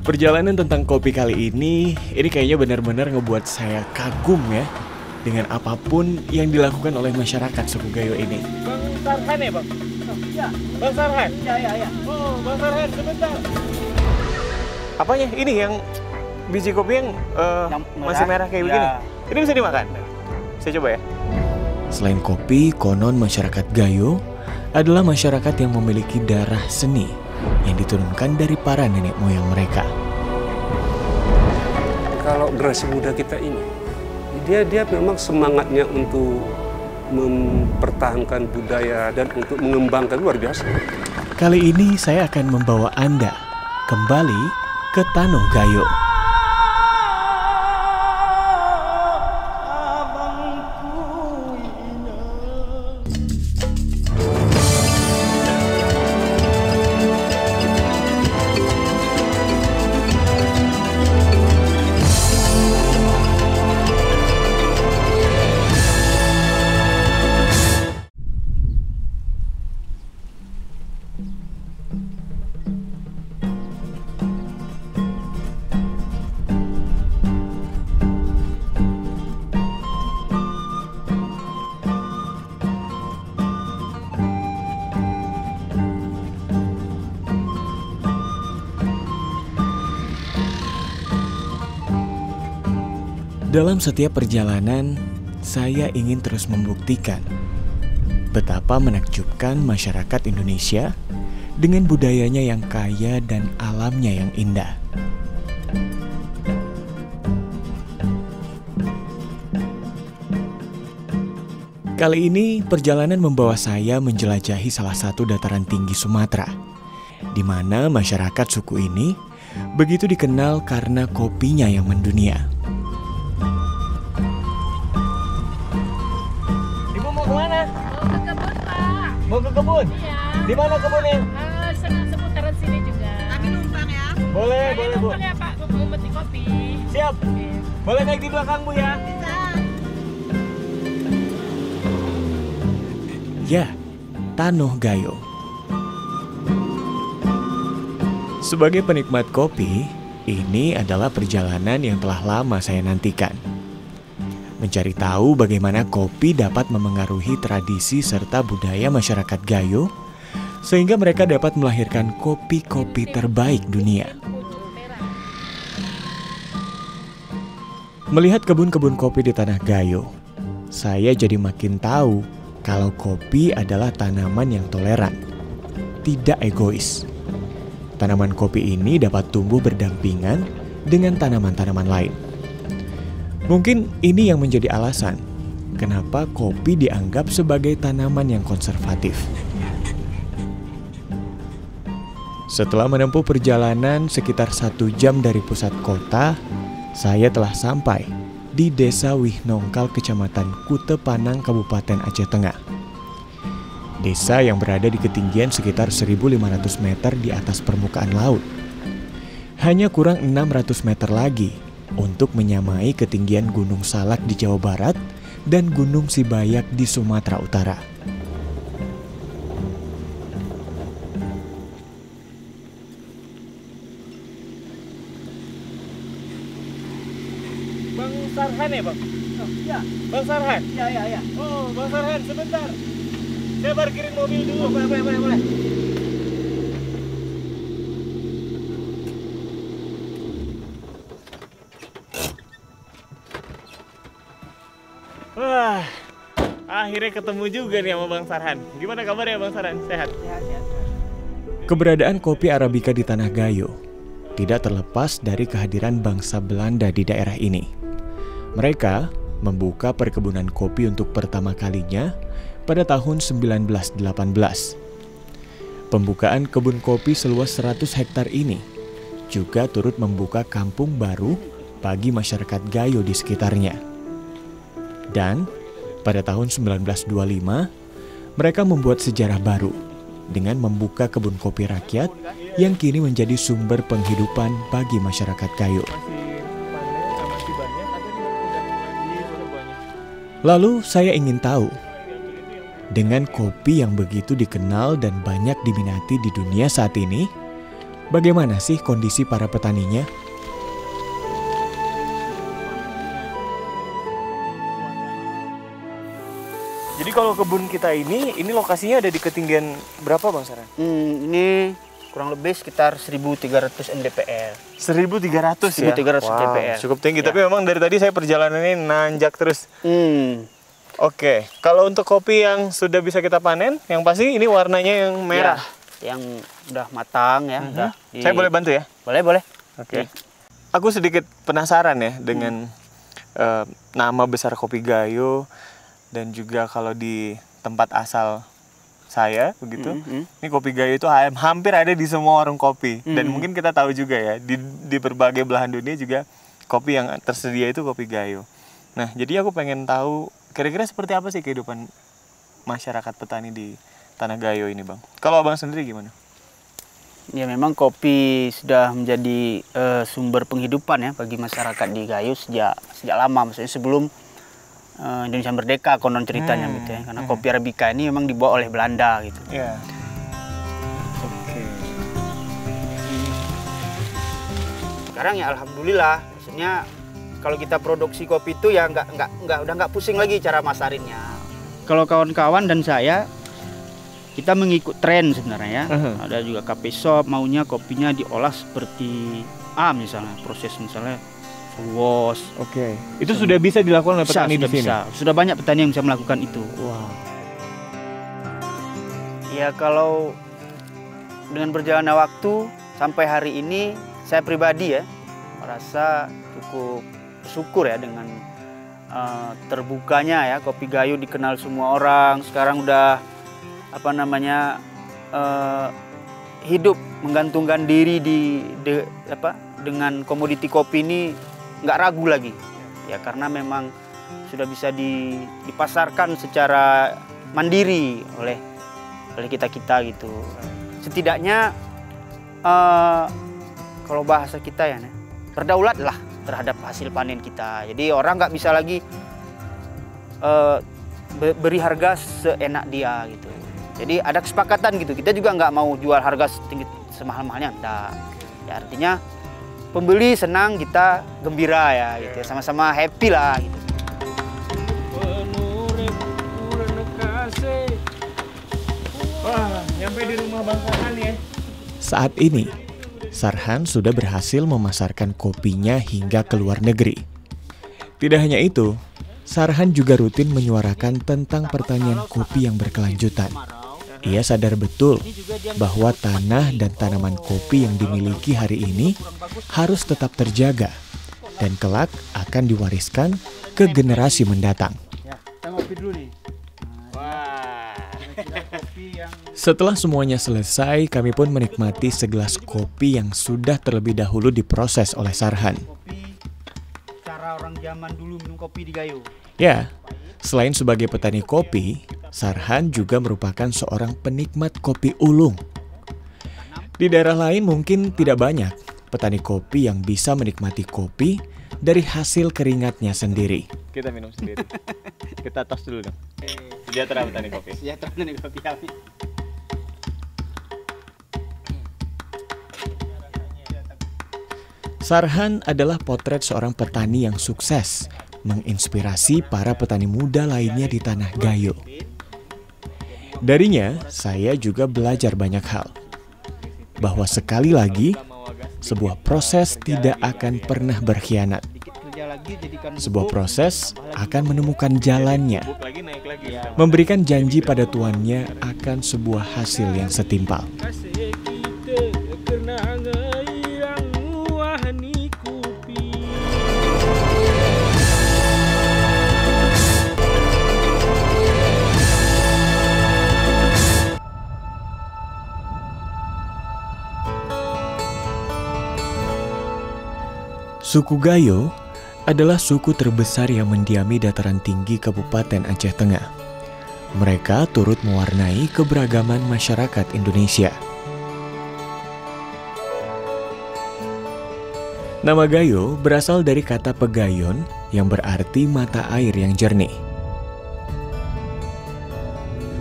Perjalanan tentang kopi kali ini kayaknya benar-benar ngebuat saya kagum ya dengan apapun yang dilakukan oleh masyarakat suku Gayo ini. Bang Sarhan ya, Bang? Iya. Bang Sarhan? Iya. Oh, Bang Sarhan, sebentar. Apanya? Ini yang biji kopi yang masih merah kayak begini? Ini bisa dimakan? Saya coba ya. Selain kopi, konon masyarakat Gayo adalah masyarakat yang memiliki darah seni yang diturunkan dari para nenek moyang mereka. Kalau generasi muda kita ini, dia memang semangatnya untuk mempertahankan budaya dan untuk mengembangkan luar biasa. Kali ini saya akan membawa Anda kembali ke Tanah Gayo. Dalam setiap perjalanan, saya ingin terus membuktikan betapa menakjubkan masyarakat Indonesia dengan budayanya yang kaya dan alamnya yang indah. Kali ini perjalanan membawa saya menjelajahi salah satu dataran tinggi Sumatera, di mana masyarakat suku ini begitu dikenal karena kopinya yang mendunia. Kemana? Mau ke kebun, Pak. Mau ke kebun? Iya. Di mana kebunnya? Seputaran sini juga. Kami numpang ya. Boleh, Bu. Numpang ya, Pak. Mau metik kopi. Siap. Boleh naik di belakang, Bu ya? Bisa. Ya, Tanah Gayo. Sebagai penikmat kopi, ini adalah perjalanan yang telah lama saya nantikan. Mencari tahu bagaimana kopi dapat memengaruhi tradisi serta budaya masyarakat Gayo, sehingga mereka dapat melahirkan kopi-kopi terbaik dunia. Melihat kebun-kebun kopi di Tanah Gayo, saya jadi makin tahu kalau kopi adalah tanaman yang toleran, tidak egois. Tanaman kopi ini dapat tumbuh berdampingan dengan tanaman-tanaman lain. Mungkin ini yang menjadi alasan kenapa kopi dianggap sebagai tanaman yang konservatif. Setelah menempuh perjalanan sekitar 1 jam dari pusat kota, saya telah sampai di Desa Wihnongkal, Kecamatan Kute Panang, Kabupaten Aceh Tengah. Desa yang berada di ketinggian sekitar 1.500 meter di atas permukaan laut. Hanya kurang 600 meter lagi untuk menyamai ketinggian Gunung Salak di Jawa Barat dan Gunung Sibayak di Sumatera Utara. Bang Sarhan ya, Bang? Iya. Bang Sarhan? Iya. Oh, Bang Sarhan, sebentar. Saya parkirin mobil dulu. Boleh. Wah, akhirnya ketemu juga nih sama Bang Sarhan. Gimana kabarnya Bang Sarhan? Sehat? Sehat. Keberadaan kopi Arabica di Tanah Gayo tidak terlepas dari kehadiran bangsa Belanda di daerah ini. Mereka membuka perkebunan kopi untuk pertama kalinya pada tahun 1918. Pembukaan kebun kopi seluas 100 hektar ini juga turut membuka kampung baru bagi masyarakat Gayo di sekitarnya. Dan pada tahun 1925, mereka membuat sejarah baru dengan membuka kebun kopi rakyat yang kini menjadi sumber penghidupan bagi masyarakat Gayo. Lalu saya ingin tahu, dengan kopi yang begitu dikenal dan banyak diminati di dunia saat ini, Bagaimana sih kondisi para petaninya? Jadi kalau kebun kita ini lokasinya ada di ketinggian berapa Bang Sarhan? Ini kurang lebih sekitar 1.300 mdpl. 1.300 ya? 1.300 mdpl. Cukup tinggi, Ya. tapi memang dari tadi saya perjalanannya nanjak terus. Hmm. Oke, kalau untuk kopi yang sudah bisa kita panen, yang pasti ini warnanya yang merah. Ya, yang udah matang ya. Udah Saya boleh bantu ya? Boleh, boleh. Oke. Aku sedikit penasaran ya dengan nama besar Kopi Gayo dan juga kalau di tempat asal saya begitu. Ini Kopi Gayo itu hampir ada di semua warung kopi dan mungkin kita tahu juga ya di berbagai belahan dunia juga kopi yang tersedia itu Kopi Gayo. Nah, jadi aku pengen tahu kira-kira seperti apa sih kehidupan masyarakat petani di Tanah Gayo ini, Bang? Kalau Abang sendiri gimana? Ya memang kopi sudah menjadi sumber penghidupan ya bagi masyarakat di Gayo sejak lama, maksudnya sebelum Indonesia merdeka konon ceritanya gitu ya. Karena kopi Arabica ini memang dibawa oleh Belanda gitu. Iya. Oke. Sekarang ya alhamdulillah, maksudnya kalau kita produksi kopi itu ya udah nggak pusing lagi cara masarinnya. Kalau kawan-kawan dan saya kita mengikut tren sebenarnya ya. Ada juga cafe shop maunya kopinya diolah seperti misalnya proses misalnya full wash. Oke. Itu sudah bisa dilakukan oleh petani di sini. Sudah banyak petani yang bisa melakukan itu. Wow. Ya kalau dengan berjalannya waktu sampai hari ini saya pribadi ya merasa cukup bersyukur ya dengan terbukanya ya Kopi Gayo dikenal semua orang. Sekarang udah hidup menggantungkan diri dengan komoditi kopi ini nggak ragu lagi ya karena memang sudah bisa dipasarkan secara mandiri oleh kita gitu. Setidaknya kalau bahasa kita ya berdaulat lah terhadap hasil panen kita. Jadi orang nggak bisa lagi beri harga seenak dia gitu. Jadi ada kesepakatan gitu. Kita juga nggak mau jual harga setinggi semahal-mahalnya, enggak. Ya artinya pembeli senang, kita gembira ya gitu. Sama-sama happy lah gitu. Wah, nyampe di rumah Bang Sarhan ya. Saat ini, Sarhan sudah berhasil memasarkan kopinya hingga ke luar negeri. Tidak hanya itu, Sarhan juga rutin menyuarakan tentang pertanian kopi yang berkelanjutan. Ia sadar betul bahwa tanah dan tanaman kopi yang dimiliki hari ini harus tetap terjaga dan kelak akan diwariskan ke generasi mendatang. Setelah semuanya selesai, kami pun menikmati segelas kopi yang sudah terlebih dahulu diproses oleh Sarhan. Cara orang zaman dulu minum kopi di Gayo. Ya, selain sebagai petani kopi, Sarhan juga merupakan seorang penikmat kopi ulung. Di daerah lain mungkin tidak banyak petani kopi yang bisa menikmati kopi dari hasil keringatnya sendiri. Kita minum sendiri. Kita tos dulu dong. Sejahtera petani kopi. Sejahtera petani kopi. Sarhan adalah potret seorang petani yang sukses, menginspirasi para petani muda lainnya di Tanah Gayo. Darinya, saya juga belajar banyak hal. Bahwa sekali lagi, sebuah proses tidak akan pernah berkhianat. Sebuah proses akan menemukan jalannya, memberikan janji pada tuannya akan sebuah hasil yang setimpal. Suku Gayo adalah suku terbesar yang mendiami dataran tinggi Kabupaten Aceh Tengah. Mereka turut mewarnai keberagaman masyarakat Indonesia. Nama Gayo berasal dari kata pegayon yang berarti mata air yang jernih.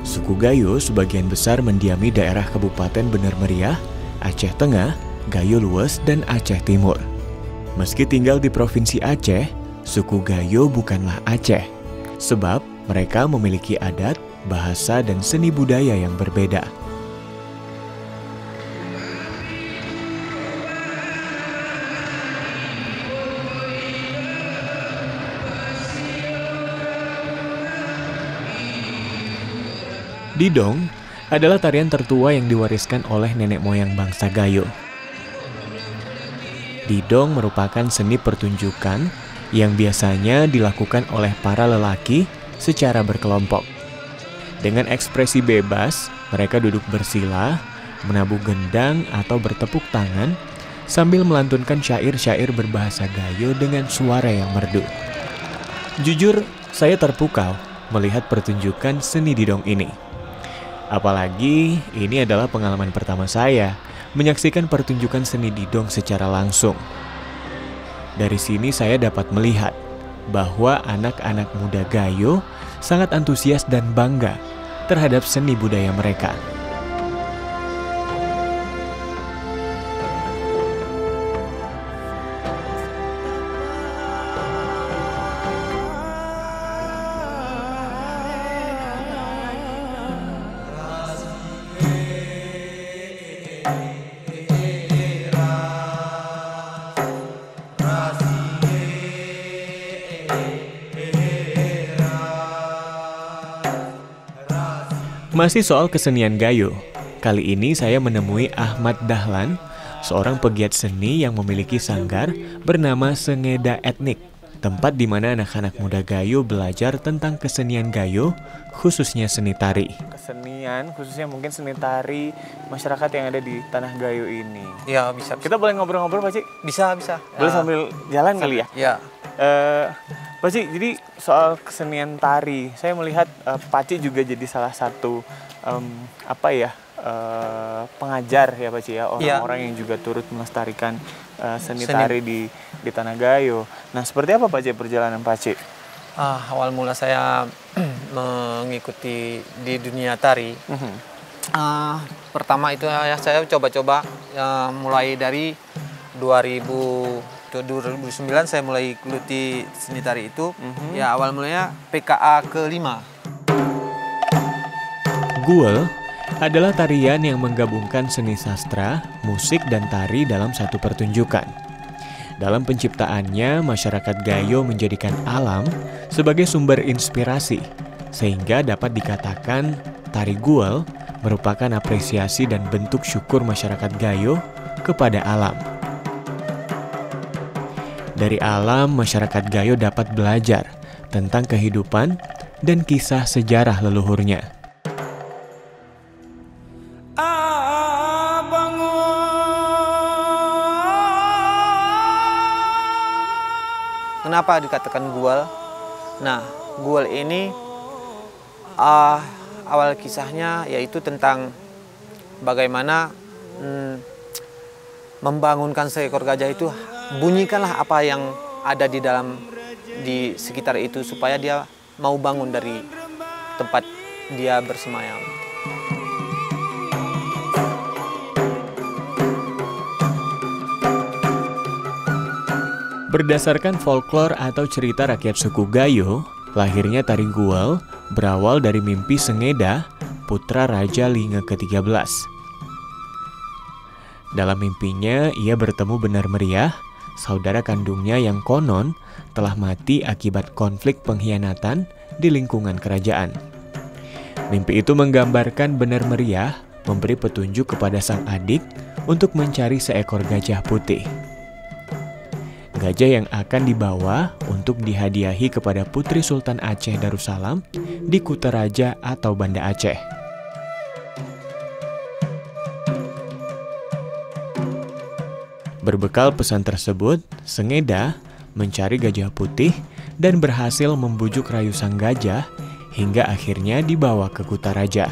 Suku Gayo sebagian besar mendiami daerah Kabupaten Bener Meriah, Aceh Tengah, Gayo Lues, dan Aceh Timur. Meski tinggal di Provinsi Aceh, suku Gayo bukanlah Aceh, sebab mereka memiliki adat, bahasa, dan seni budaya yang berbeda. Didong adalah tarian tertua yang diwariskan oleh nenek moyang bangsa Gayo. Didong merupakan seni pertunjukan yang biasanya dilakukan oleh para lelaki secara berkelompok. Dengan ekspresi bebas, mereka duduk bersila, menabuh gendang atau bertepuk tangan sambil melantunkan syair-syair berbahasa Gayo dengan suara yang merdu. Jujur, saya terpukau melihat pertunjukan seni didong ini. Apalagi ini adalah pengalaman pertama saya menyaksikan pertunjukan seni didong secara langsung. Dari sini saya dapat melihat bahwa anak-anak muda Gayo sangat antusias dan bangga terhadap seni budaya mereka. Masih soal kesenian Gayo, kali ini saya menemui Ahmad Dahlan, seorang pegiat seni yang memiliki sanggar bernama Sengeda Etnik, tempat di mana anak-anak muda Gayo belajar tentang kesenian Gayo, khususnya seni tari. Kesenian, khususnya mungkin seni tari masyarakat yang ada di tanah Gayo ini. Ya, bisa. Kita boleh ngobrol-ngobrol, Pak Cik? Bisa. Boleh sambil jalan kali ya? Ya. Pak Cik, jadi soal kesenian tari, saya melihat Pak Cik juga jadi salah satu pengajar ya Pak Cik ya, orang-orang yang juga turut melestarikan seni tari di tanah Gayo. Nah, seperti apa Pak Cik perjalanan Pak Cik? Awal mula saya mengikuti di dunia tari. Pertama itu ya saya coba-coba mulai dari 2009 saya mulai geluti seni tari itu. Ya awal mulanya PKA ke-5. Guel adalah tarian yang menggabungkan seni sastra, musik, dan tari dalam satu pertunjukan. Dalam penciptaannya, masyarakat Gayo menjadikan alam sebagai sumber inspirasi, sehingga dapat dikatakan tari Guel merupakan apresiasi dan bentuk syukur masyarakat Gayo kepada alam. Dari alam, masyarakat Gayo dapat belajar tentang kehidupan dan kisah sejarah leluhurnya. Kenapa dikatakan Guel? Nah, Guel ini awal kisahnya yaitu tentang bagaimana membangunkan seekor gajah itu. Bunyikanlah apa yang ada di sekitar itu supaya dia mau bangun dari tempat dia bersemayam. Berdasarkan folklore atau cerita rakyat suku Gayo, lahirnya tari Guel berawal dari mimpi Sengeda, putra Raja Linge ke-13. Dalam mimpinya, ia bertemu Benar Meriah, saudara kandungnya yang konon telah mati akibat konflik pengkhianatan di lingkungan kerajaan. Mimpi itu menggambarkan Benar Meriah memberi petunjuk kepada sang adik untuk mencari seekor gajah putih. Gajah yang akan dibawa untuk dihadiahi kepada Putri Sultan Aceh Darussalam di Kutaraja atau Banda Aceh. Berbekal pesan tersebut, Sengeda mencari gajah putih dan berhasil membujuk rayu sang gajah hingga akhirnya dibawa ke Kutaraja.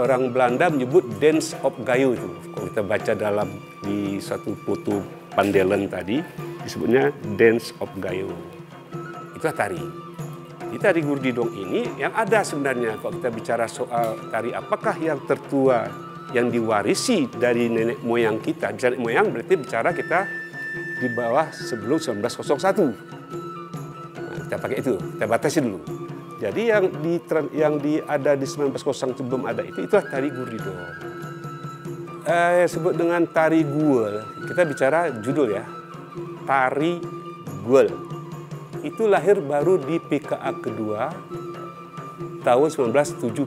Orang Belanda menyebut Dance of Gayo itu. Kalau kita baca di suatu foto Pandelen tadi, disebutnya Dance of Gayo. Itulah tari. Di tari Gurdidong ini yang ada sebenarnya kalau kita bicara soal tari apakah yang tertua yang diwarisi dari nenek moyang kita. Nenek moyang berarti bicara kita di bawah sebelum 1901. Nah, kita pakai itu, kita batasi dulu. Jadi yang ada di 1901 sebelum ada itulah tari Gurdidong. Sebut dengan tari Guel, kita bicara judul ya, tari Guel. Itu lahir baru di PKA kedua tahun 1972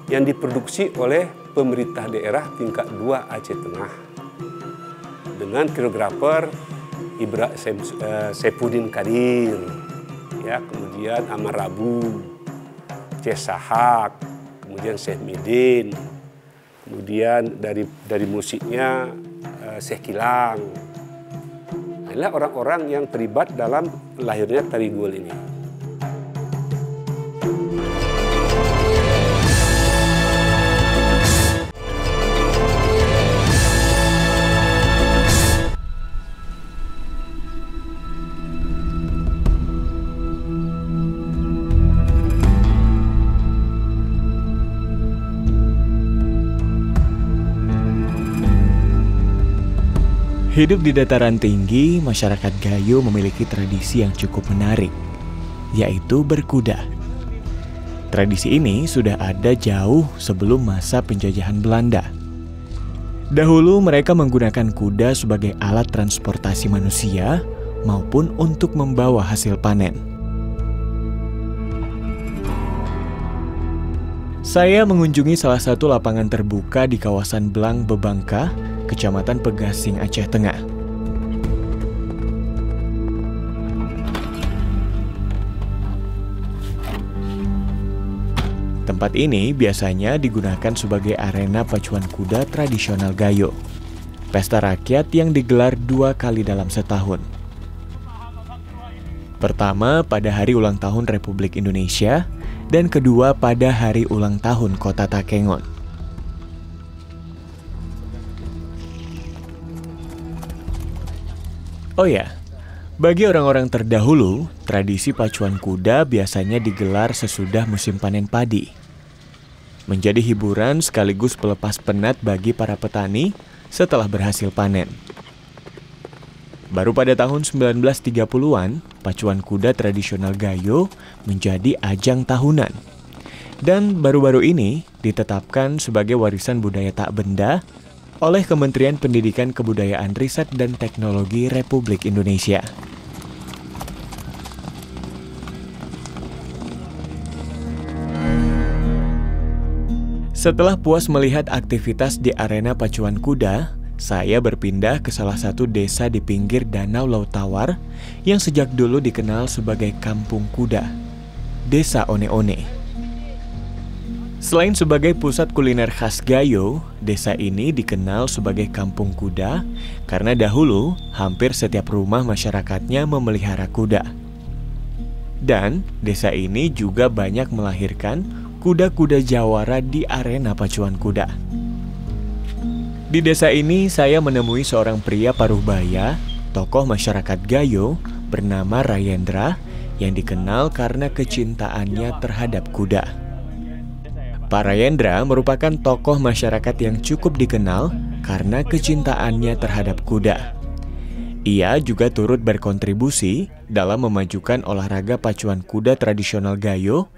yang diproduksi oleh pemerintah daerah tingkat 2 Aceh Tengah dengan koreografer Ibra Saifuddin Kadir, ya, kemudian Amar Rabu, Syekh Sahak, kemudian Syekh Midin, kemudian dari musiknya Syekh Kilang. Inilah orang-orang yang terlibat dalam lahirnya tari Guel ini. Hidup di dataran tinggi, masyarakat Gayo memiliki tradisi yang cukup menarik, yaitu berkuda. Tradisi ini sudah ada jauh sebelum masa penjajahan Belanda. Dahulu mereka menggunakan kuda sebagai alat transportasi manusia maupun untuk membawa hasil panen. Saya mengunjungi salah satu lapangan terbuka di kawasan Blang Bebangka, Kecamatan Pegasing, Aceh Tengah. Tempat ini biasanya digunakan sebagai arena pacuan kuda tradisional Gayo, pesta rakyat yang digelar 2 kali dalam setahun. Pertama pada hari ulang tahun Republik Indonesia, dan kedua pada hari ulang tahun Kota Takengon. Oh ya, bagi orang-orang terdahulu, tradisi pacuan kuda biasanya digelar sesudah musim panen padi. Menjadi hiburan sekaligus pelepas penat bagi para petani setelah berhasil panen. Baru pada tahun 1930-an, pacuan kuda tradisional Gayo menjadi ajang tahunan. Dan baru-baru ini ditetapkan sebagai warisan budaya tak benda oleh Kementerian Pendidikan Kebudayaan Riset dan Teknologi Republik Indonesia. Setelah puas melihat aktivitas di arena pacuan kuda, saya berpindah ke salah satu desa di pinggir Danau Laut Tawar yang sejak dulu dikenal sebagai Kampung Kuda, Desa One-One. Selain sebagai pusat kuliner khas Gayo, desa ini dikenal sebagai Kampung Kuda karena dahulu hampir setiap rumah masyarakatnya memelihara kuda. Dan desa ini juga banyak melahirkan kuda-kuda jawara di arena pacuan kuda. Di desa ini saya menemui seorang pria paruh-baya, tokoh masyarakat Gayo bernama Rayendra yang dikenal karena kecintaannya terhadap kuda. Pak Rayendra merupakan tokoh masyarakat yang cukup dikenal karena kecintaannya terhadap kuda. Ia juga turut berkontribusi dalam memajukan olahraga pacuan kuda tradisional Gayo,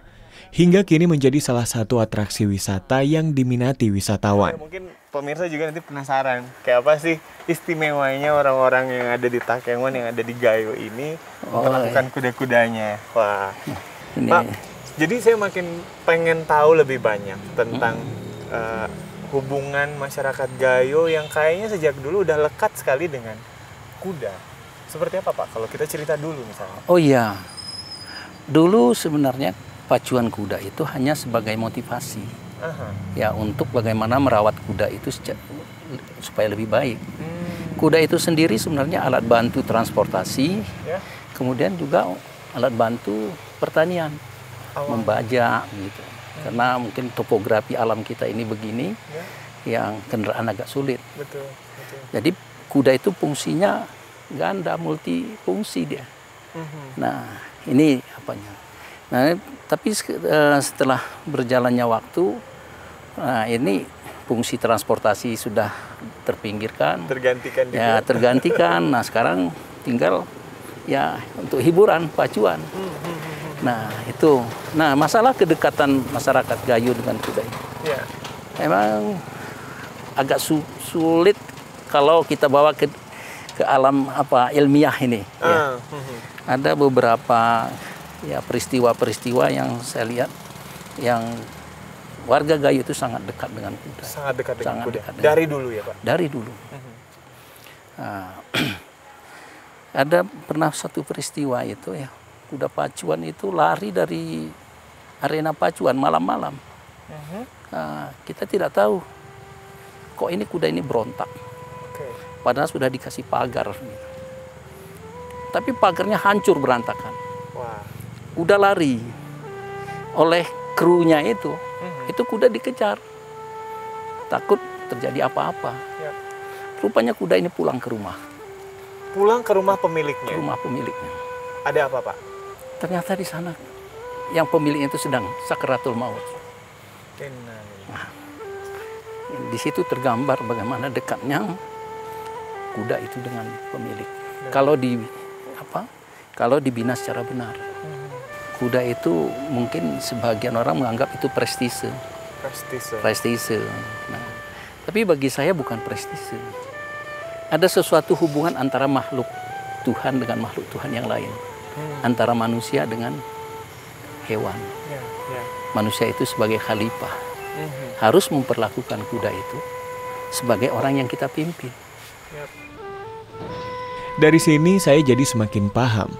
hingga kini menjadi salah satu atraksi wisata yang diminati wisatawan. Mungkin pemirsa juga nanti penasaran, kayak apa sih istimewanya orang-orang yang ada di Takengon, yang ada di Gayo ini melakukan kuda-kudanya. Wah, ini. Pak, jadi saya makin pengen tahu lebih banyak tentang hubungan masyarakat Gayo yang kayaknya sejak dulu udah lekat sekali dengan kuda. Seperti apa Pak, kalau kita cerita dulu misalnya? Oh iya, dulu sebenarnya pacuan kuda itu hanya sebagai motivasi. Ya, untuk bagaimana merawat kuda itu supaya lebih baik. Kuda itu sendiri sebenarnya alat bantu transportasi, kemudian juga alat bantu pertanian. Membajak gitu, karena mungkin topografi alam kita ini begini, yang kendaraan agak sulit. Betul. Jadi kuda itu fungsinya ganda, multifungsi dia. Nah, ini apanya. Nah, tapi setelah berjalannya waktu, nah ini fungsi transportasi sudah terpinggirkan. Tergantikan juga. Ya, tergantikan. Nah, sekarang tinggal ya untuk hiburan, pacuan. Nah, itu. Nah, masalah kedekatan masyarakat Gayo dengan kuda ini. Ya. Memang agak sulit kalau kita bawa ke alam ilmiah ini. Ya. Ada beberapa ya peristiwa-peristiwa yang saya lihat yang warga Gayo itu sangat dekat dengan kuda. Sangat dekat dengan kuda. Dekat Dari dulu ya Pak? Dari dulu. Nah, ada pernah satu peristiwa itu ya, kuda pacuan itu lari dari arena pacuan malam-malam. Nah, kita tidak tahu kok ini kuda ini berontak. Padahal sudah dikasih pagar. Tapi pagarnya hancur berantakan. Wah. Kuda lari. Oleh krunya itu kuda dikejar. Takut terjadi apa-apa. Ya. Rupanya kuda ini pulang ke rumah. Pulang ke rumah pemiliknya? Ke rumah pemiliknya. Ada apa Pak? Ternyata di sana yang pemiliknya itu sedang sakaratul maut. Nah, di situ tergambar bagaimana dekatnya kuda itu dengan pemilik. Kalau dibina secara benar. Kuda itu mungkin sebagian orang menganggap itu prestise. Prestise. Nah, tapi bagi saya bukan prestise. Ada sesuatu hubungan antara makhluk Tuhan dengan makhluk Tuhan yang lain. Antara manusia dengan hewan. Manusia itu sebagai khalifah. Harus memperlakukan kuda itu sebagai orang yang kita pimpin. Dari sini saya jadi semakin paham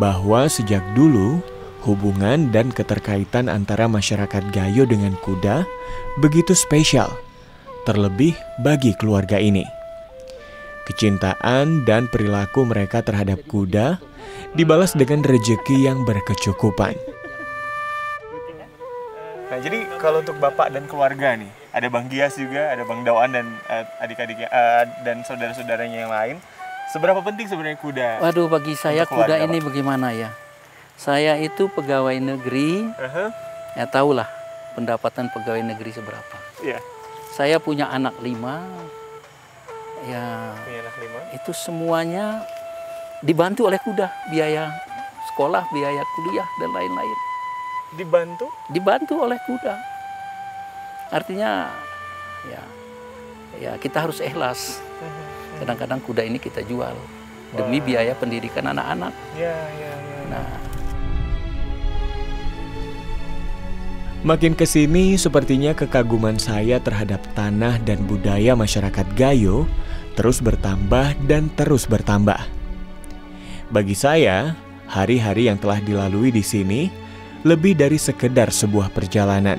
bahwa sejak dulu hubungan dan keterkaitan antara masyarakat Gayo dengan kuda begitu spesial, terlebih bagi keluarga ini. Kecintaan dan perilaku mereka terhadap kuda dibalas dengan rejeki yang berkecukupan. Nah, jadi kalau untuk Bapak dan keluarga nih, ada Bang Gias juga, ada Bang Dawan dan adik-adiknya dan saudara-saudaranya yang lain. Seberapa penting sebenarnya kuda? Waduh, bagi saya kuda ini bagaimana ya? Saya itu pegawai negeri, ya tahulah pendapatan pegawai negeri seberapa. Iya. Saya punya anak 5, ya Punya anak 5. itu semuanya dibantu oleh kuda, biaya sekolah, biaya kuliah dan lain-lain. Dibantu? Dibantu oleh kuda. Artinya ya kita harus ikhlas. Kadang-kadang kuda ini kita jual demi biaya pendidikan anak-anak. Ya. Nah, makin kesini sepertinya kekaguman saya terhadap tanah dan budaya masyarakat Gayo terus bertambah dan terus bertambah. Bagi saya, hari-hari yang telah dilalui di sini lebih dari sekedar sebuah perjalanan.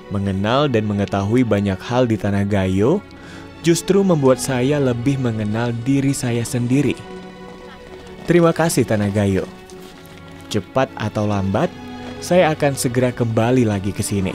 Mengenal dan mengetahui banyak hal di tanah Gayo justru membuat saya lebih mengenal diri saya sendiri. Terima kasih tanah Gayo. Cepat atau lambat, saya akan segera kembali lagi ke sini.